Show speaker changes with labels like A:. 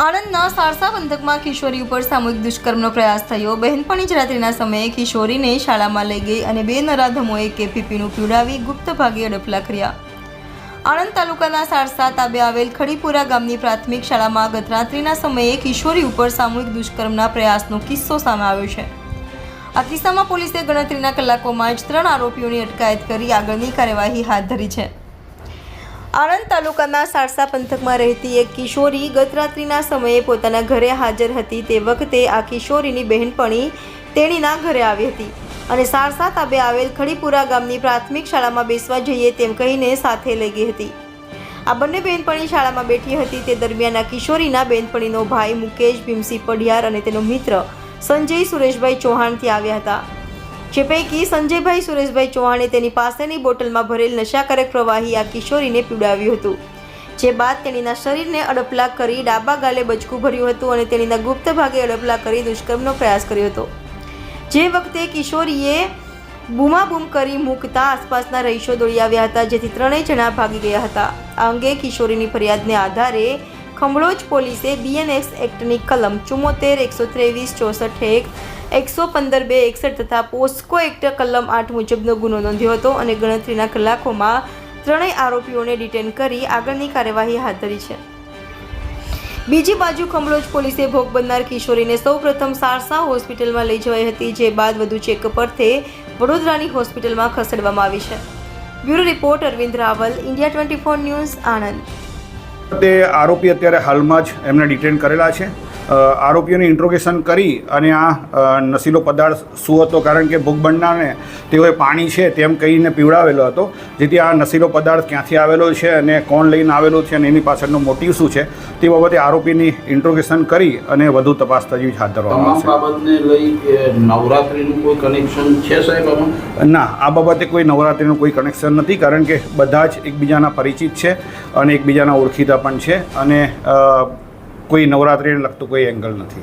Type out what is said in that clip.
A: આણંદના સારસા પંથકમાં કિશોરી ઉપર સામૂહિક દુષ્કર્મનો પ્રયાસ થયો। બહેનપણી જ રાત્રિના સમયે કિશોરીને શાળામાં લઈ ગઈ અને બે નરાધમોએ કેપીપીનું પીવડાવી ગુપ્ત ભાગે અડપલા કર્યા। આણંદ તાલુકાના સારસા તાબે આવેલ ખડીપુરા ગામની પ્રાથમિક શાળામાં ગત રાત્રિના સમયે કિશોરી ઉપર સામૂહિક દુષ્કર્મના પ્રયાસનો કિસ્સો સામે આવ્યો છે। આ કિસ્સામાં પોલીસે ગણતરીના કલાકોમાં જ 3 આરોપીઓની અટકાયત કરી આગળની કાર્યવાહી હાથ ધરી છે। આણંદ તાલુકાના સારસા પંથકમાં રહેતી એક કિશોરી ગત રાત્રિના સમયે પોતાના ઘરે હાજર હતી। તે વખતે આ કિશોરીની બહેનપણી તેણીના ઘરે આવી હતી અને સારસા તાબે આવેલ ખડીપુરા ગામની પ્રાથમિક શાળામાં બેસવા જઈએ તેમ કહીને સાથે લઈ ગઈ હતી। આ બંને બહેનપણી શાળામાં બેઠી હતી તે દરમિયાન આ કિશોરીના બહેનપણીનો ભાઈ મુકેશ ભીમસિંહ પઢિયાર અને તેનો મિત્ર સંજય સુરેશભાઈ ચૌહાણ ત્યાં આવ્યા હતા। જે પૈકી સંજયભાઈ સુરેશભાઈ ચૌહાણે તેની પાસેની બોટલમાં ભરેલ નશાકારક પ્રવાહી આ કિશોરીને પીવડાવ્યું હતું। જે બાદ તેણીના શરીરને અડપલા કરી ડાબા ગાલે બચકું ભર્યું હતું અને તેણીના ગુપ્ત ભાગે અડપલા કરી દુષ્કર્મનો પ્રયાસ કર્યો હતો। જે વખતે કિશોરીએ બૂમાબૂમ કરી મૂકતા આસપાસના રહીશો દોડી આવ્યા હતા, જેથી 3 જણા ભાગી ગયા હતા। આ અંગે કિશોરીની ફરિયાદને આધારે ખંભળોજ પોલીસે બીએનએક્સ એક્ટની કલમ 74, 123, 64, 115, 2, 61 તથા પોસ્કો એક્ટ કલમ 8 મુજબનો ગુનો નોંધ્યો હતો અને ગણતરીના કલાકોમાં 3 આરોપીઓને ડિટેન કરી આગળની કાર્યવાહી હાથ ધરી છે। બીજી બાજુ ખંભળોજ પોલીસે ભોગ બનનાર કિશોરીને સૌપ્રથમ સારસા હોસ્પિટલમાં લઈ જવાઈ હતી, જે બાદ વધુ ચેકઅપ અર્થે વડોદરાની હોસ્પિટલમાં ખસેડવામાં આવી છે। Bureau report Arvind Raval, India 24 news, Anand.
B: તે આરોપી અત્યારે હાલમાં જ એમને ડિટેન કરેલા છે। આરોપીઓની ઇન્ટ્રોગેશન કરી અને આ નશીલો પદાર્થ શું હતો, કારણ કે ભોગ બનનારને તેઓએ પાણી છે તેમ કહીને પીવડાવેલો હતો, જેથી આ નશીલો પદાર્થ ક્યાંથી આવેલો છે અને કોણ લઈને આવેલો છે અને એની પાછળનો મોટિવ શું છે તે બાબતે આરોપીની ઇન્ટ્રોગેશન કરી અને વધુ તપાસ તજવીજ હાથ ધરવામાં આવશે।
C: બાબતને લઈ નવરાત્રિનું કોઈ કનેક્શન છે સાહેબ?
B: ના, આ બાબતે કોઈ નવરાત્રિનું કોઈ કનેક્શન નથી, કારણ કે બધા જ એકબીજાના પરિચિત છે અને એકબીજાના ઓળખીતા પણ છે અને કોઈ નવરાત્રિને લગતું કોઈ એંગલ નથી।